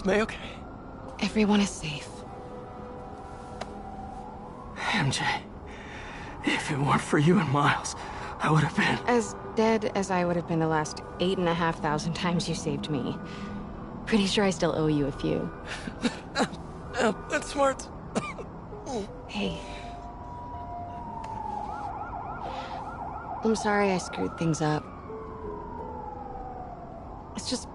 Is May okay? Everyone is safe. MJ, if it weren't for you and Miles, I would have been... As dead as I would have been the last 8,500 times you saved me. Pretty sure I still owe you a few. That's smart. Hey. I'm sorry I screwed things up. It's just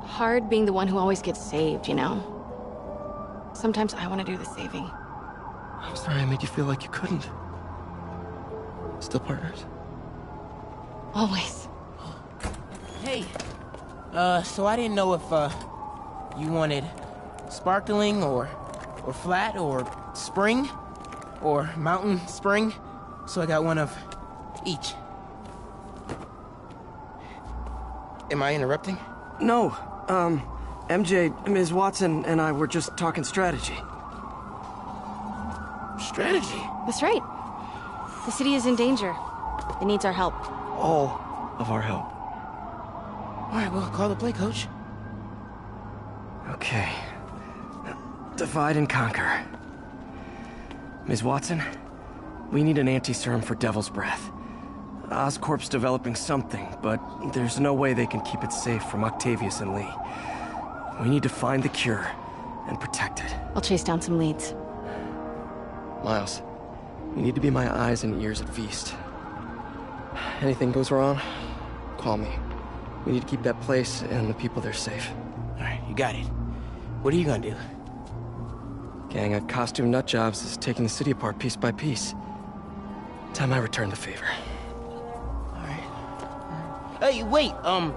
hard being the one who always gets saved, you know? Sometimes I want to do the saving. I'm sorry I made you feel like you couldn't. Still partners? Always. Hey, so I didn't know if, you wanted sparkling or flat or spring or mountain spring, so I got one of each. Am I interrupting? No, MJ, Ms. Watson and I were just talking strategy. Strategy? That's right. The city is in danger. It needs our help. All of our help. All right, well, call the play, coach. Okay. Divide and conquer. Ms. Watson, we need an anti-serum for Devil's Breath. Oscorp's developing something, but there's no way they can keep it safe from Octavius and Lee. We need to find the cure and protect it. I'll chase down some leads. Miles, you need to be my eyes and ears at Feast. Anything goes wrong, call me. We need to keep that place and the people there safe. All right, you got it. What are you gonna do? Gang of costume nutjobs is taking the city apart piece by piece. Time I return the favor. All right. Hey, wait, how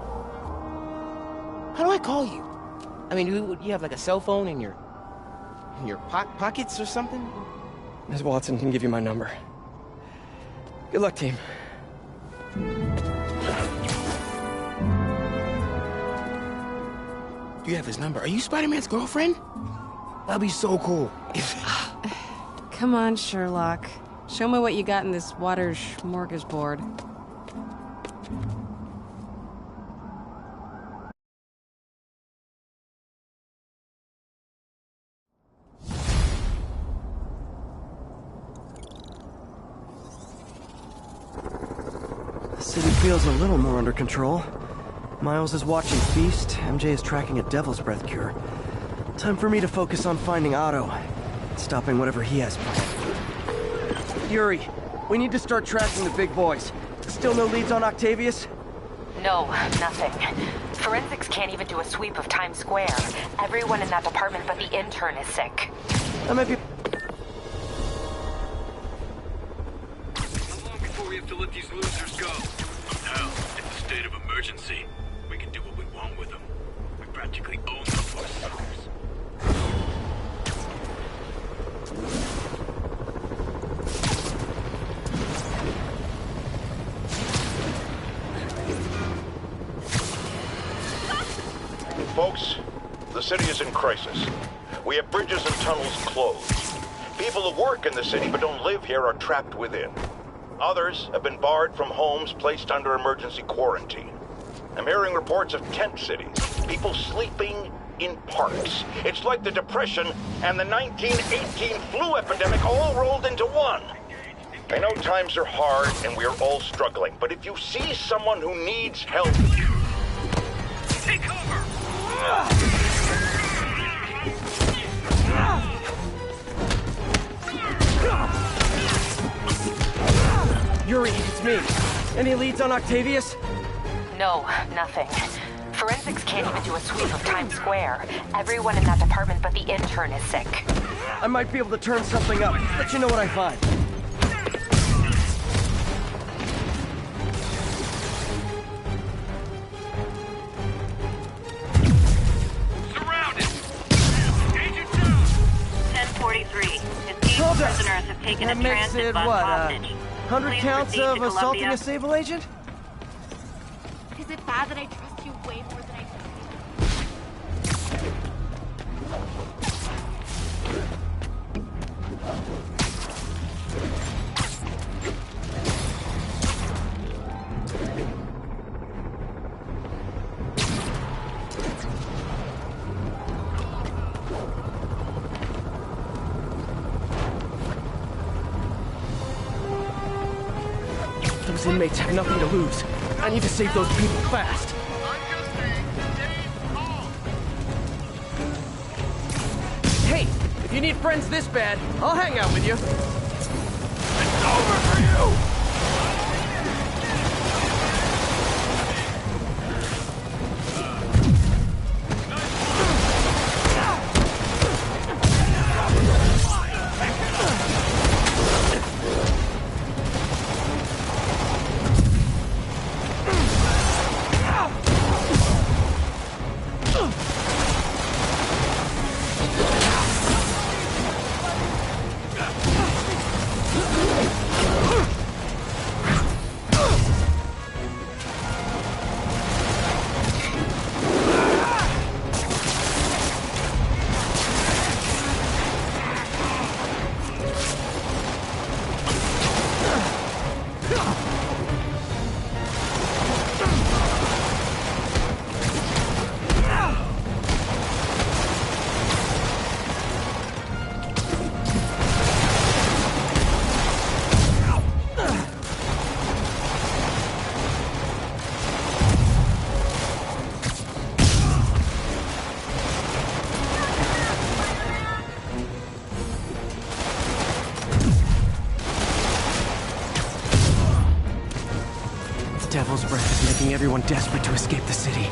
do I call you? I mean, you have like a cell phone in your pockets or something? Ms. Watson can give you my number. Good luck, team. You have his number. Are you Spider-Man's girlfriend? That'd be so cool. Come on, Sherlock. Show me what you got in this water smorgasbord. The city feels a little more under control. Miles is watching Feast, MJ is tracking a Devil's Breath cure. Time for me to focus on finding Otto, and stopping whatever he has planned. Yuri, we need to start tracking the big boys. Still no leads on Octavius? No, nothing. Forensics can't even do a sweep of Times Square. Everyone in that department but the intern is sick. That might be... How long before we have to let these losers go? Hell, it's a state of emergency. We can do what we want with them. We practically own them for suckers. Folks, the city is in crisis. We have bridges and tunnels closed. People who work in the city but don't live here are trapped within. Others have been barred from homes placed under emergency quarantine. I'm hearing reports of tent cities, people sleeping in parks. It's like the Depression and the 1918 flu epidemic all rolled into one. I know times are hard and we're all struggling, but if you see someone who needs help... Take cover! Yuri, it's me. Any leads on Octavius? No, nothing. Forensics can't even do a sweep of Times Square. Everyone in that department but the intern is sick. I might be able to turn something up. Let you know what I find. Surrounded! Agent down! 1043. Deceased Hold up. prisoners have taken That a makes transit it, bus what, hostage. 100 Please counts proceed of to assaulting Columbia. a Sable agent? Is it bad that I trust you way more than I do? Those inmates have nothing to lose. I need to save those people fast. Hey, if you need friends this bad, I'll hang out with you. It's over for you! Devil's breath is making everyone desperate to escape the city.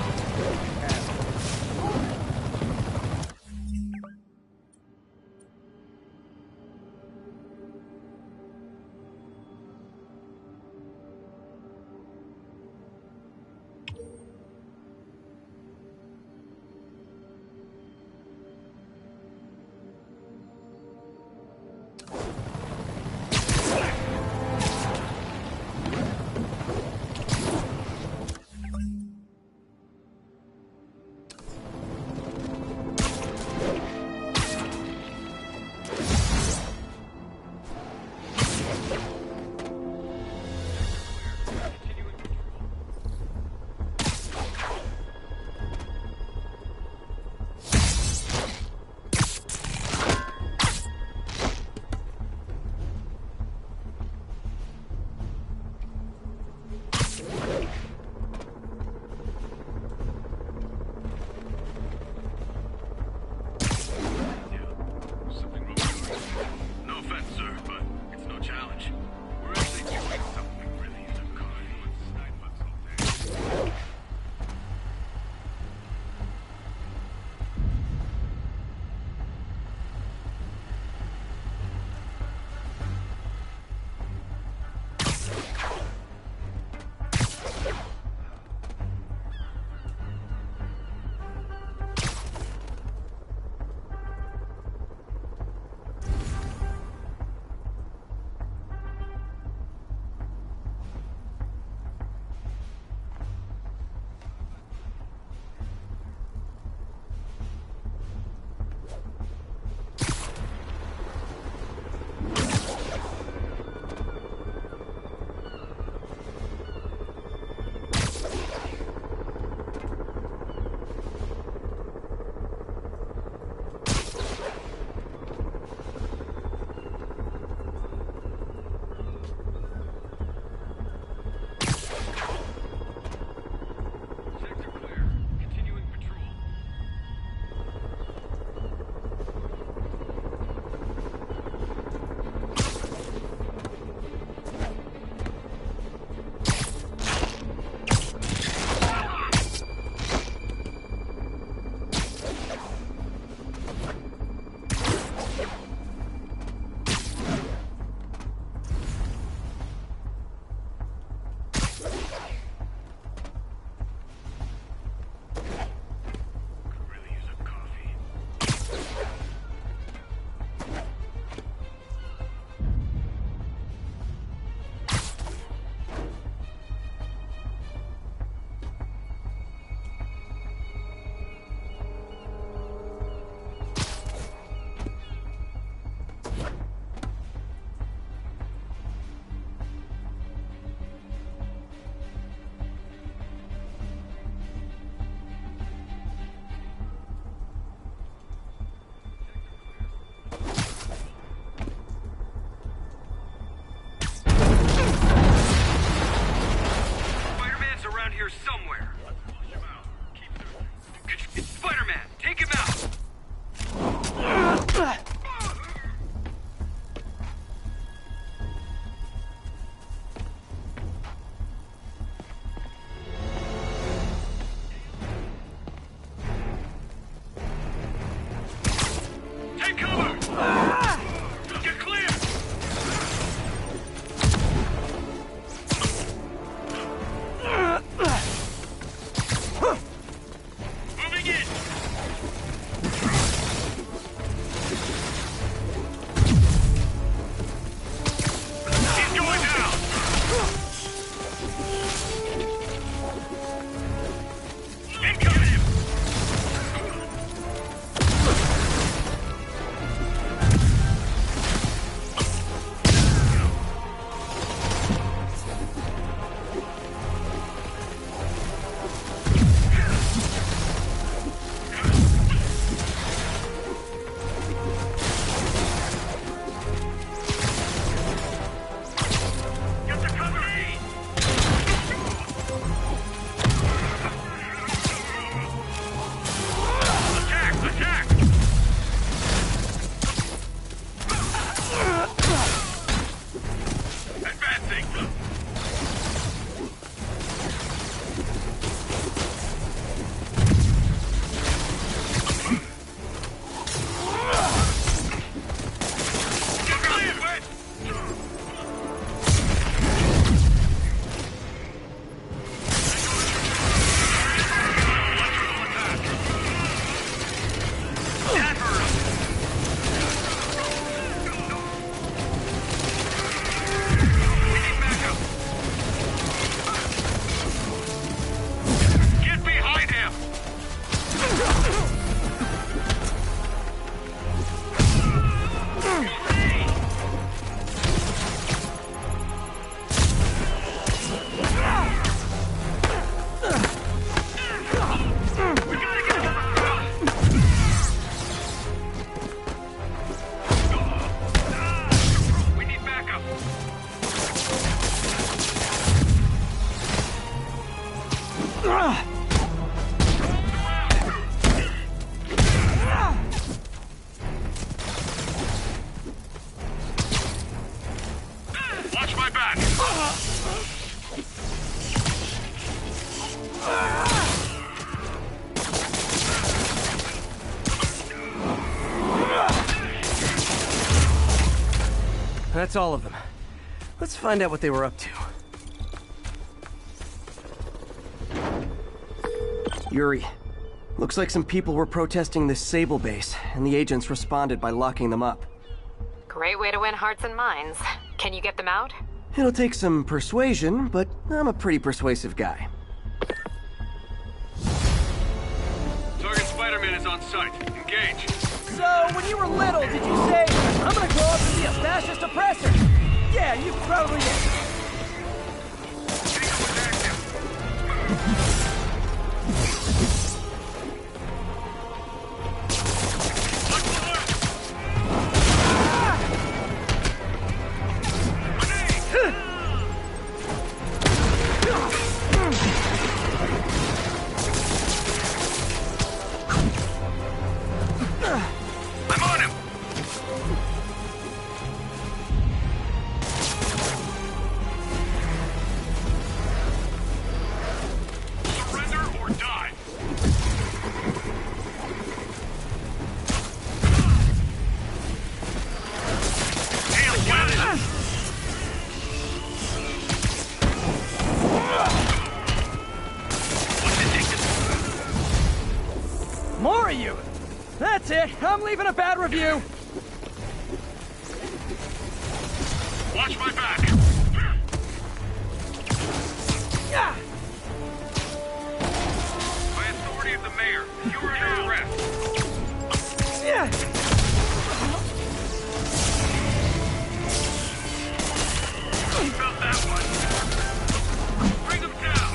That's all of them. Let's find out what they were up to. Yuri, looks like some people were protesting this Sable base, and the agents responded by locking them up. Great way to win hearts and minds. Can you get them out? It'll take some persuasion, but I'm a pretty persuasive guy. Target Spiderman is on site. Engage. So, when you were little, did you say, I'm gonna grow up and be a fascist oppressor? Yeah, you probably did. Vehicle was active. I'm on him! Surrender or die! Hail, got it! What's it take this? More of you! That's it! I'm leaving a bad review! Watch my back! Yeah. By authority of the mayor, you are under arrest. Yeah. Felt that one. Bring them down!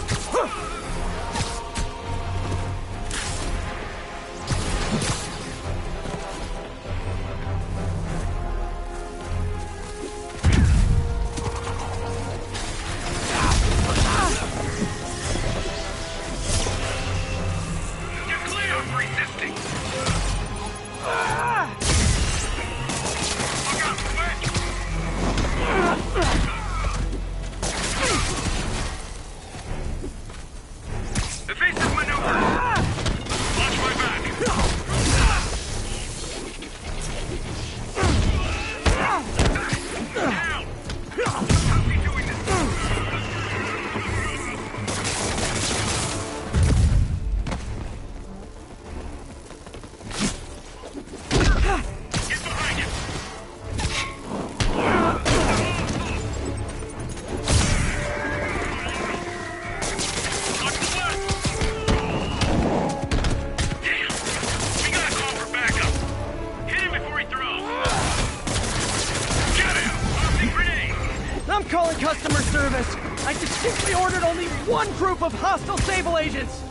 You're clear of resisting! Look out, quick! Evasive maneuver! Watch my back! Down! How's he doing this? Get behind him! Watch the left! Damn! We gotta call for backup! Hit him before he throws! Get him! Tossing grenade! I'm calling customer service. I distinctly ordered only one group of hostile Sable agents.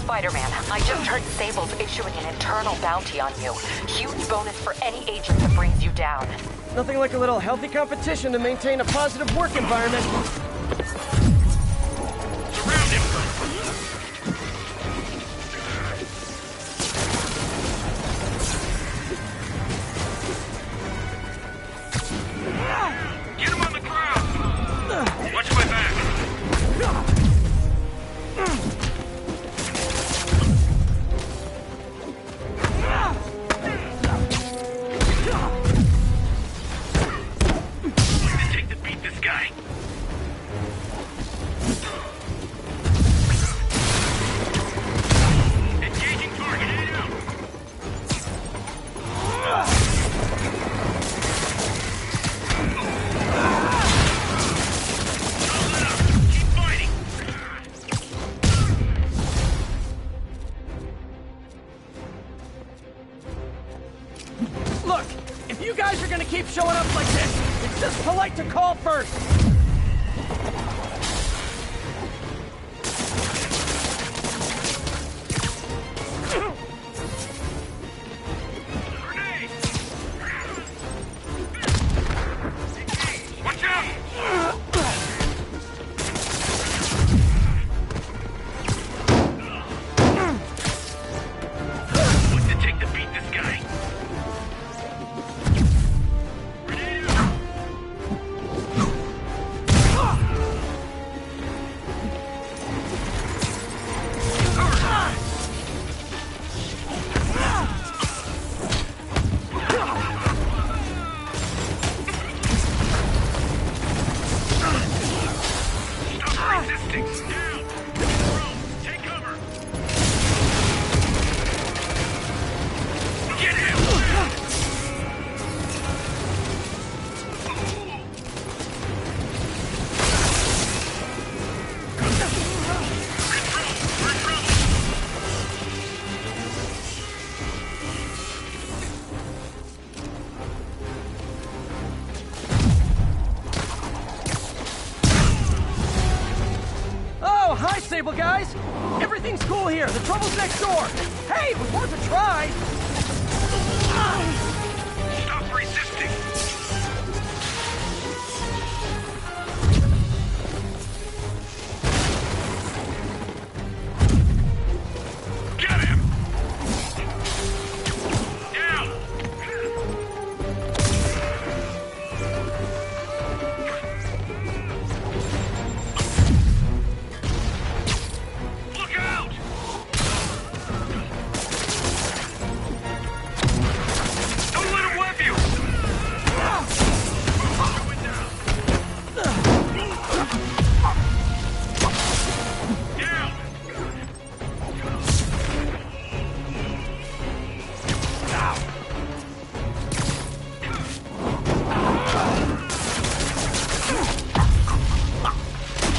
Spider-Man, I just heard Sable's issuing an internal bounty on you. Huge bonus for any agent that brings you down. Nothing like a little healthy competition to maintain a positive work environment. Surround him! Get him on the ground! Watch my back! What's it take to beat this guy? Engaging target, in and out! Don't let up! Keep fighting! Look, if you guys are gonna keep showing up like this, it's just polite to call first. Grenade! Watch out! What's it take to beat this guy? guys? Everything's cool here. The trouble's next door. Hey, it was worth a try. Stop resisting! Get him! Down! Look out! Don't let him whip you! Down!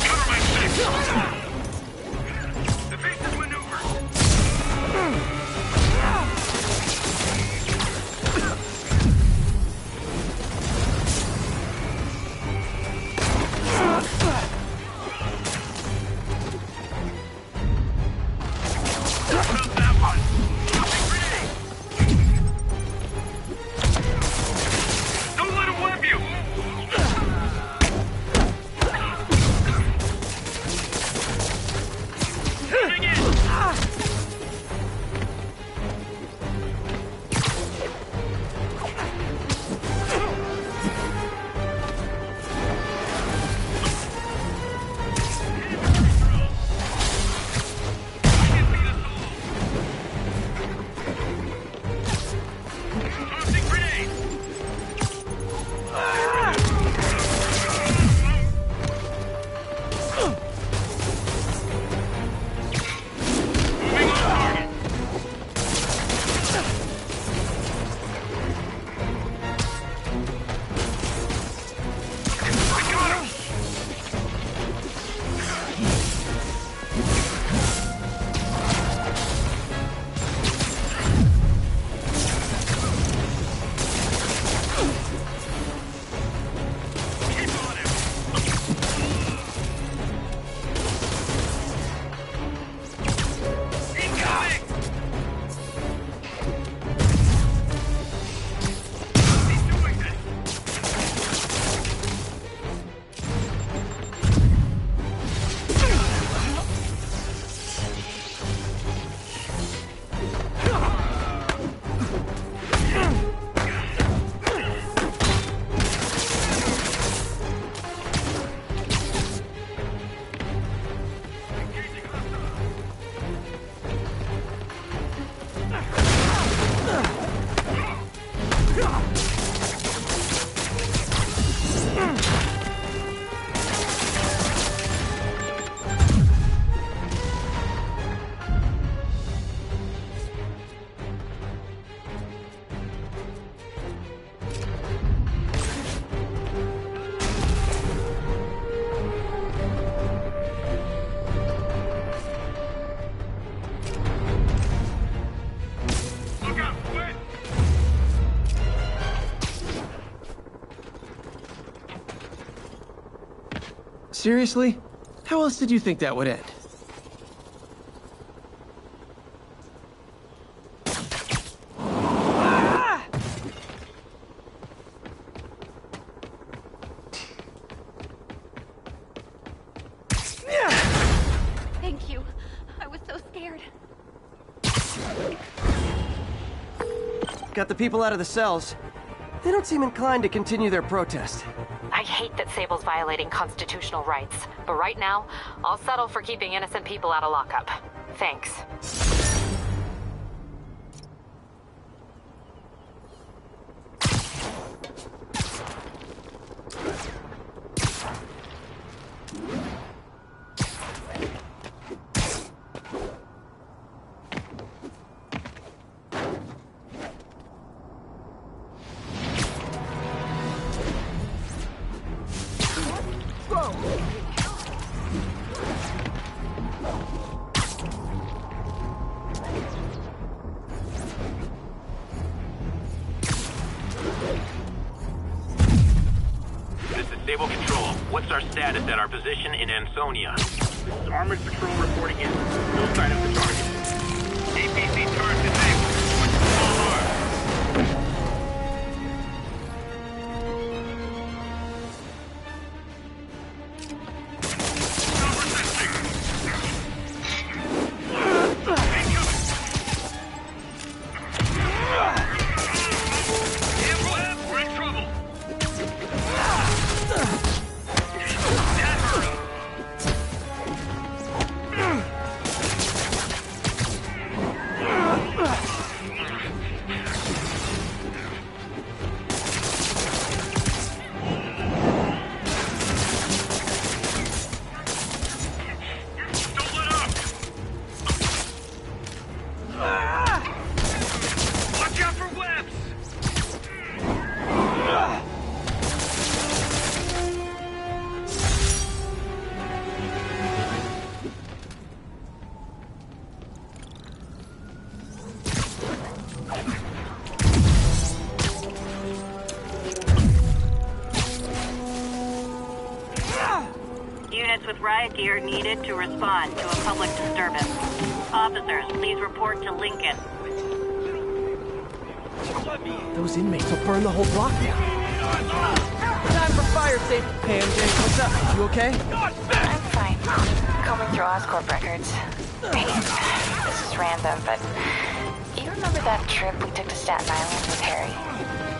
Cover my six! Evasive maneuvers! About that one! Don't let him whip you! Moving in! Tossing grenade! Moving on target! I got him! Keep on him! Incoming! He's doing this! Look out, quick! Seriously? How else did you think that would end? Thank you. I was so scared. Got the people out of the cells. They don't seem inclined to continue their protest. I hate that Sable's violating constitutional rights, but right now, I'll settle for keeping innocent people out of lockup. Thanks. This is Stable Control. What's our status at our position in Ansonia? This is Armored Patrol reporting in. No sign of the target. APC turret disabled. Small arm. Stop resisting. We're in trouble. Watch out for webs! Units with riot gear needed to respond to a public disturbance. Officers, please report to Lincoln. Those inmates will burn the whole block down. Time for fire safety. Hey, MJ, what's up? You okay? I'm fine. Combing through Oscorp records. Hey, this is random, but you remember that trip we took to Staten Island with Harry?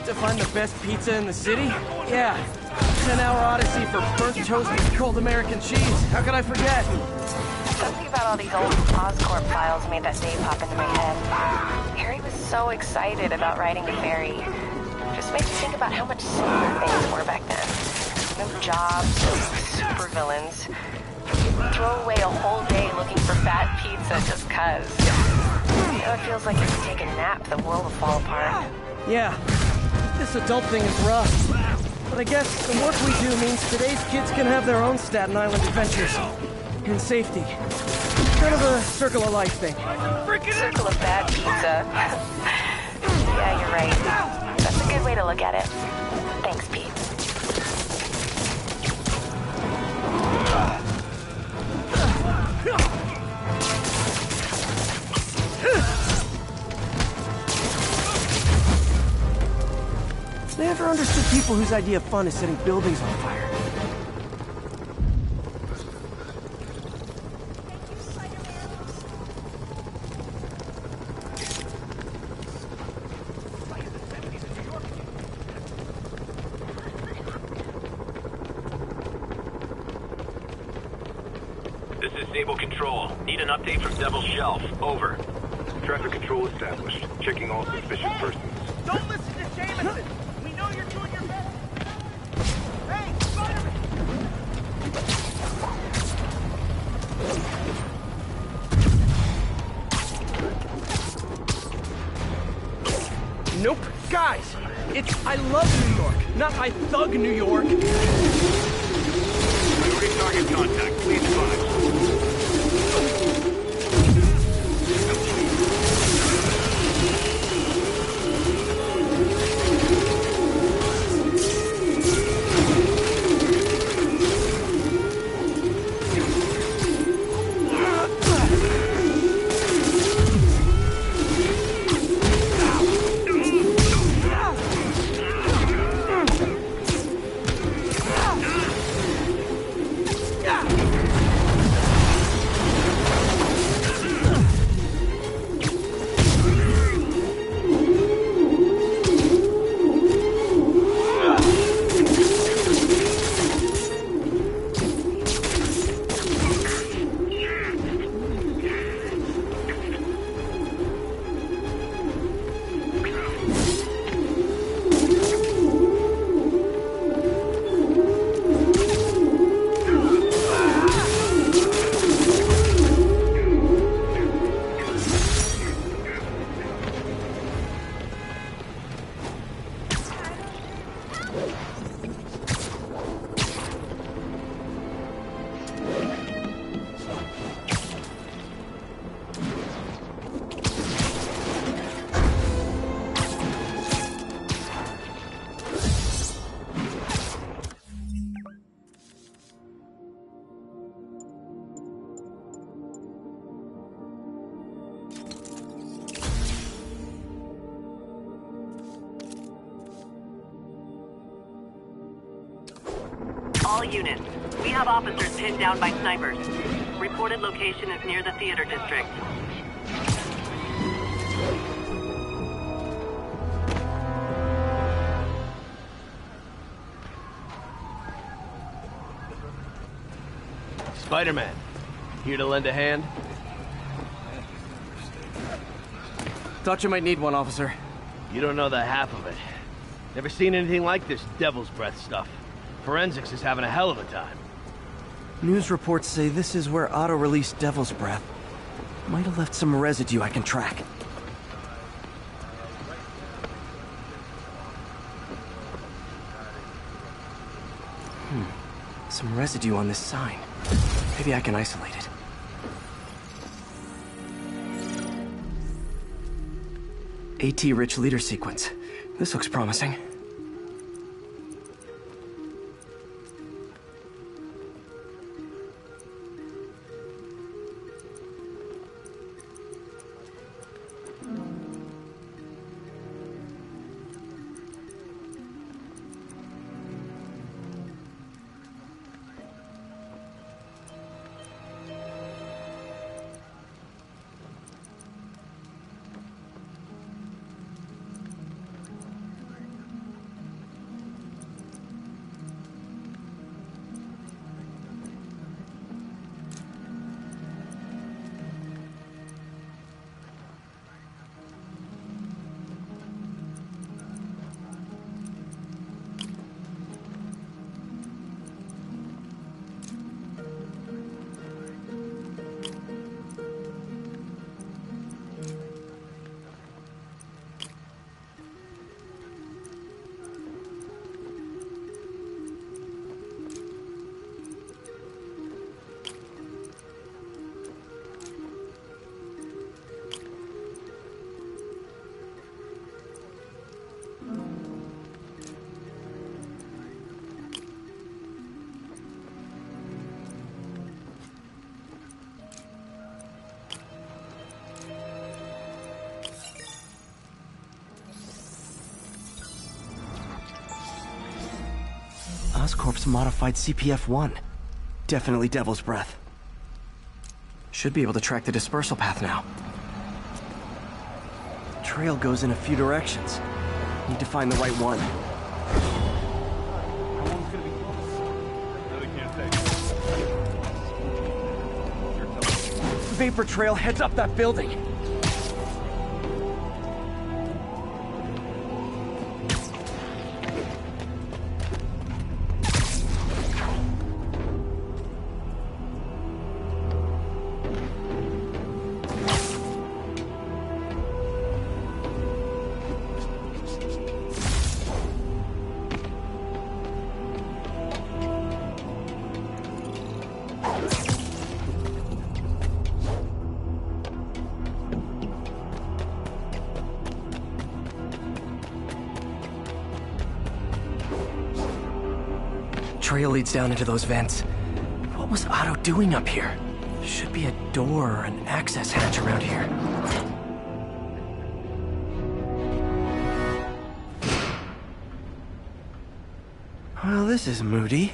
To find the best pizza in the city? Yeah. 10-hour odyssey for burnt toast and cold American cheese. How could I forget? Something about all these old Oscorp files made that day pop into my head. Harry was so excited about riding the ferry. Just made me think about how much simpler things were back then. No jobs, no supervillains. Throw away a whole day looking for fat pizza just cuz. Now it feels like if you take a nap, the world will fall apart. Yeah. This adult thing is rough. But I guess the work we do means today's kids can have their own Staten Island adventures. In safety. Kind of a circle of life thing. Circle of bad pizza. Yeah, you're right. That's a good way to look at it. Thanks, Pete. Never understood people whose idea of fun is setting buildings on fire. This is Sable Control. Need an update from Devil's Shelf. Over. Traffic control established. Checking all suspicious persons. Don't listen to Jameson! We know you're doing your best! Hey, Spiderman! Nope. Guys, it's I love New York, not I thug New York. Priority target contact. Please advise. All units, we have officers pinned down by snipers. Reported location is near the theater district. Spiderman, here to lend a hand? Thought you might need one, officer. You don't know the half of it. Never seen anything like this devil's breath stuff. Forensics is having a hell of a time. News reports say this is where Otto released Devil's Breath. Might have left some residue I can track. Some residue on this sign. Maybe I can isolate it. AT-rich leader sequence. This looks promising. Oscorp's modified CPF-1. Definitely Devil's Breath. Should be able to track the dispersal path now. Trail goes in a few directions. Need to find the right one. Vapor trail heads up that building. Trail leads down into those vents. What was Otto doing up here? Should be a door or an access hatch around here. Well, this is moody.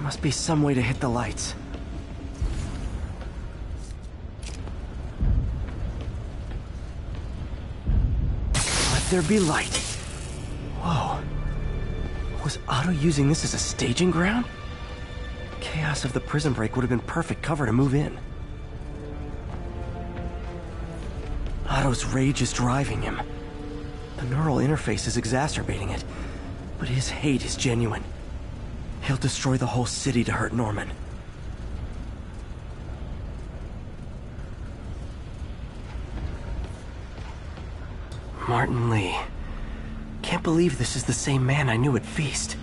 Must be some way to hit the lights. Let there be light. Whoa. Was Otto using this as a staging ground? Chaos of the prison break would have been perfect cover to move in. Otto's rage is driving him. The neural interface is exacerbating it, but his hate is genuine. He'll destroy the whole city to hurt Norman. Martin Lee. Can't believe this is the same man I knew at Feast.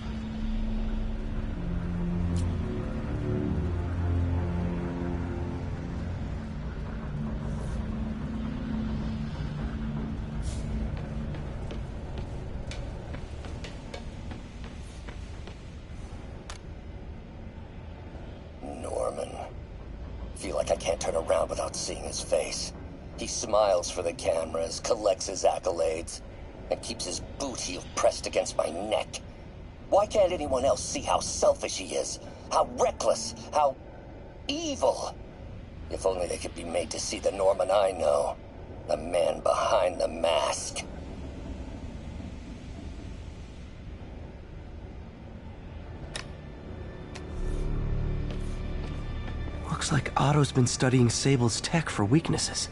like I can't turn around without seeing his face. He smiles for the cameras, collects his accolades, and keeps his boot heel pressed against my neck. Why can't anyone else see how selfish he is? How reckless? How evil? If only they could be made to see the Norman I know. The man behind the mask. Looks like Otto's been studying Sable's tech for weaknesses.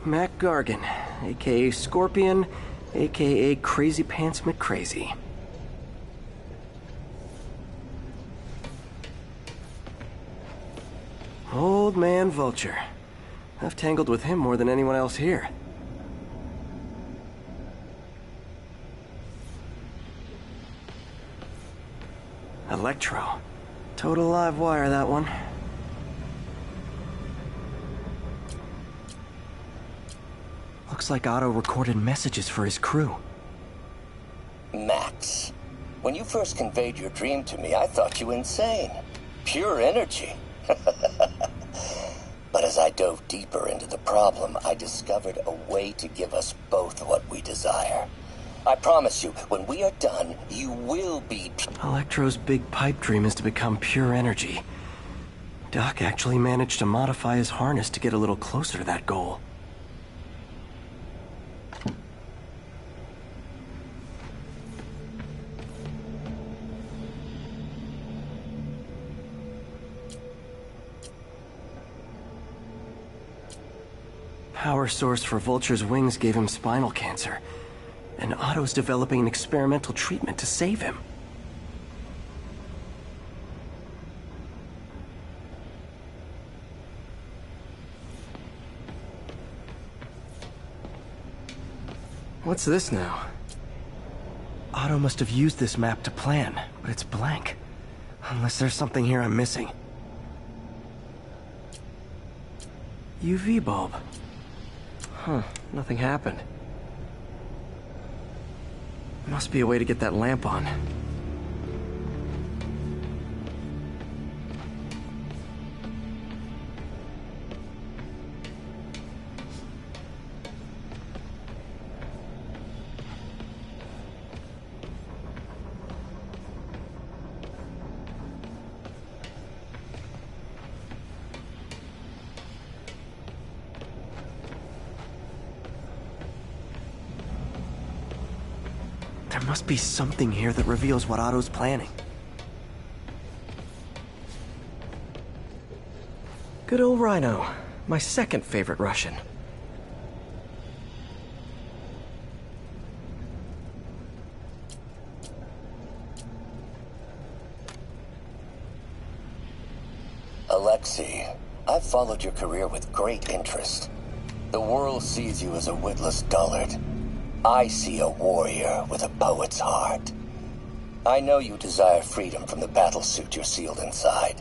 Mac Gargan, aka Scorpion, aka Crazy Pants McCrazy. Old man Vulture. I've tangled with him more than anyone else here. Electro. Total live wire, that one. Looks like Otto recorded messages for his crew. Max, when you first conveyed your dream to me, I thought you insane. Pure energy. But as I dove deeper into the problem, I discovered a way to give us both what we desire. I promise you, when we are done, you will be... Electro's big pipe dream is to become pure energy. Doc actually managed to modify his harness to get a little closer to that goal. Power source for Vulture's wings gave him spinal cancer, and Otto's developing an experimental treatment to save him. What's this now? Otto must have used this map to plan, but it's blank. Unless there's something here I'm missing. UV bulb. Huh, nothing happened. Must be a way to get that lamp on. There must be something here that reveals what Otto's planning. Good old Rhino. My second favorite Russian. Alexei, I've followed your career with great interest. The world sees you as a witless dullard. I see a warrior with a poet's heart. I know you desire freedom from the battlesuit you're sealed inside.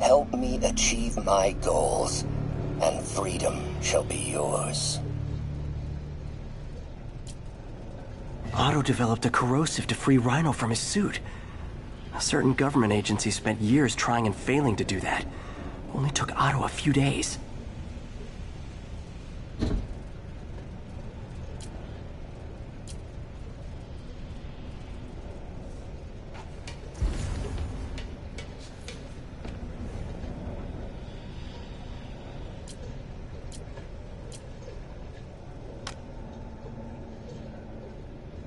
Help me achieve my goals, and freedom shall be yours. Otto developed a corrosive to free Rhino from his suit. A certain government agency spent years trying and failing to do that. Only took Otto a few days.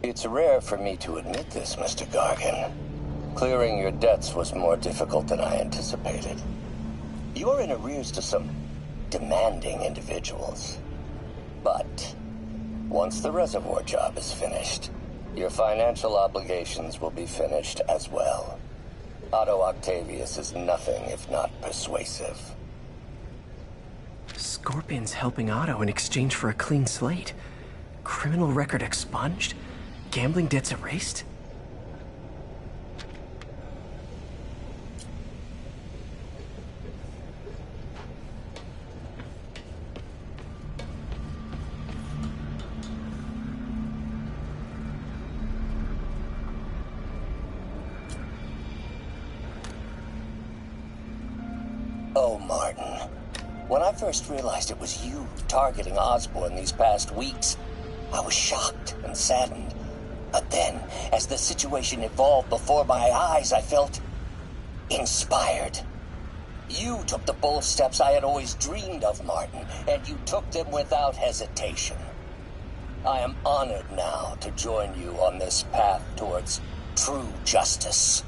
It's rare for me to admit this, Mr. Gargan. Clearing your debts was more difficult than I anticipated. You're in arrears to some demanding individuals. But once the reservoir job is finished, your financial obligations will be finished as well. Otto Octavius is nothing if not persuasive. Scorpion's helping Otto in exchange for a clean slate. Criminal record expunged? Gambling debts erased? Oh, Martin. When I first realized it was you targeting Osborn these past weeks, I was shocked and saddened. But then, as the situation evolved before my eyes, I felt inspired. You took the bold steps I had always dreamed of, Martin, and you took them without hesitation. I am honored now to join you on this path towards true justice.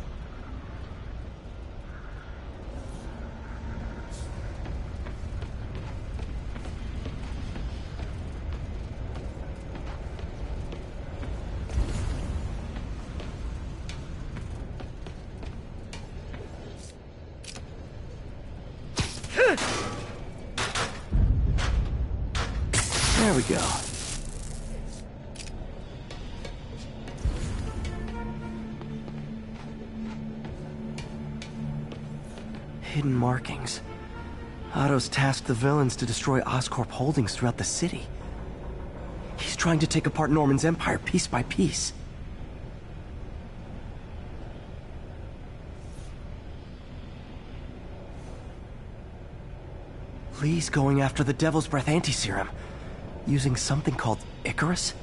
There we go. Hidden markings. Otto's tasked the villains to destroy Oscorp holdings throughout the city. He's trying to take apart Norman's empire piece by piece. Lee's going after the Devil's Breath anti-serum, using something called Icarus?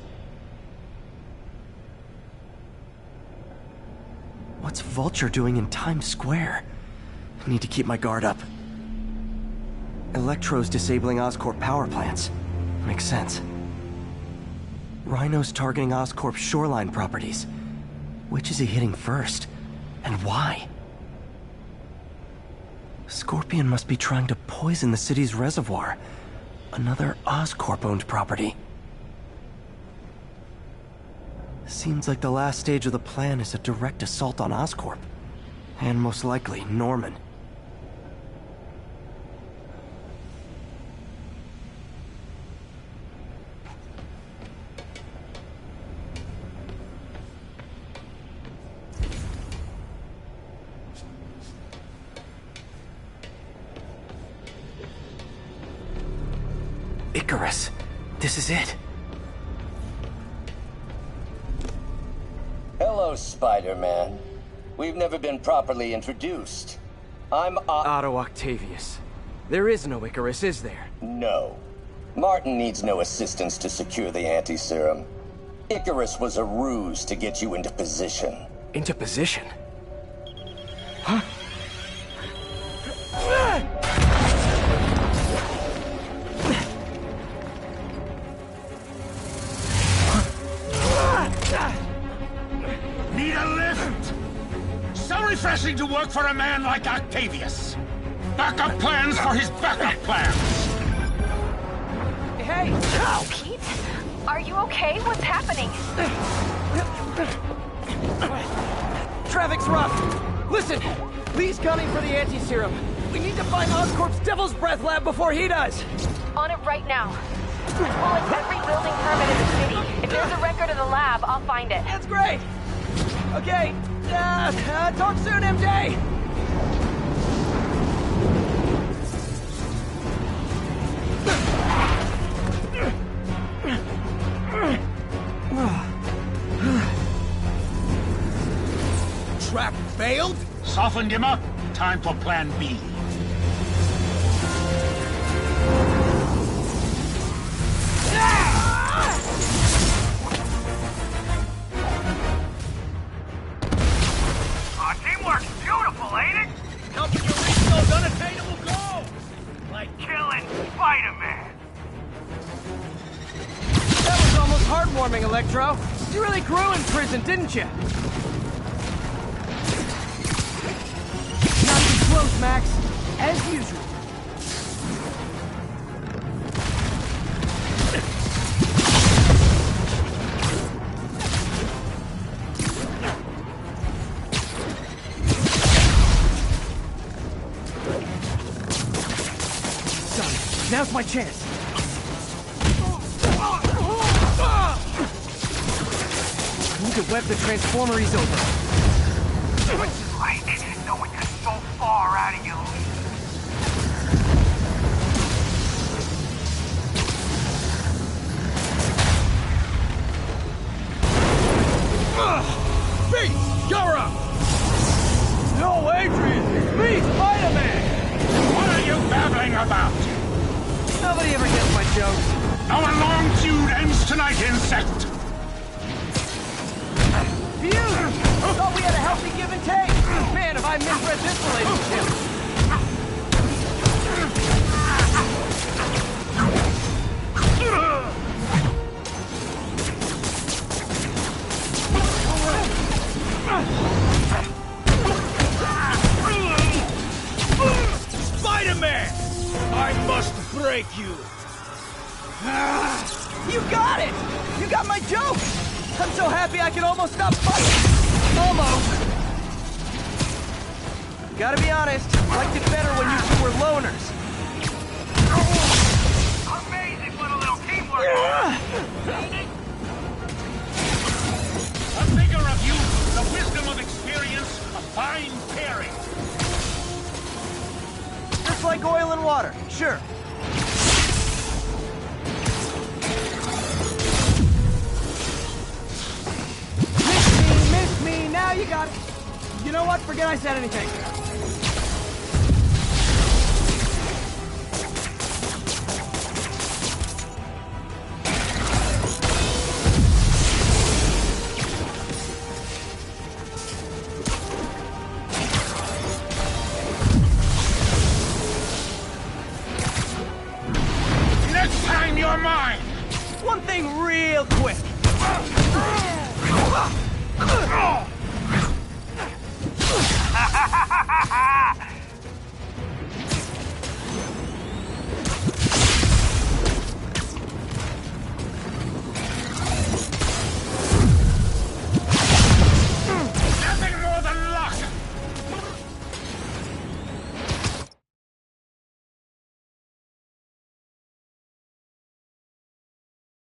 What's Vulture doing in Times Square? I need to keep my guard up. Electro's disabling Oscorp power plants. Makes sense. Rhino's targeting Oscorp's shoreline properties. Which is he hitting first? And why? Scorpion must be trying to poison the city's reservoir. Another Oscorp-owned property. Seems like the last stage of the plan is a direct assault on Oscorp. And most likely, Norman. Icarus. This is it. Hello, Spider-Man. We've never been properly introduced. I'm Otto Octavius. There is no Icarus, is there? No. Martin needs no assistance to secure the anti-serum. Icarus was a ruse to get you into position. Into position? Huh? Need a lift? So refreshing to work for a man like Octavius. Backup plans for his backup plans. Hey! Pete? Are you okay? What's happening? Traffic's rough. Listen, Lee's gunning for the anti-serum. We need to find Oscorp's Devil's Breath lab before he does. On it right now. Well, it's every building permit in the city. If there's a record of the lab, I'll find it. That's great. Okay, talk soon, MJ. Trap failed? Softened him up. Time for plan B. Teamwork's beautiful, ain't it? Helping you reach those unattainable goals! Like killing Spiderman! That was almost heartwarming, Electro. You really grew in prison, didn't you? Not too close, Max. As usual. Now's my chance. Need to web the transformer he's over. What's like knowing you're so far out of your league? Beast, you're up! No, Adrian, it's me, Spider-Man! What are I've read this relationship. Spiderman! I must break you! You got it! You got my joke! I'm so happy I can almost stop fighting! Almost! Gotta be honest, liked it better when you two were loners. Amazing what a little teamwork! A figure of youth, the wisdom of experience, a fine pairing. Just like oil and water, sure. Miss me, now you got it. You know what? Forget I said anything.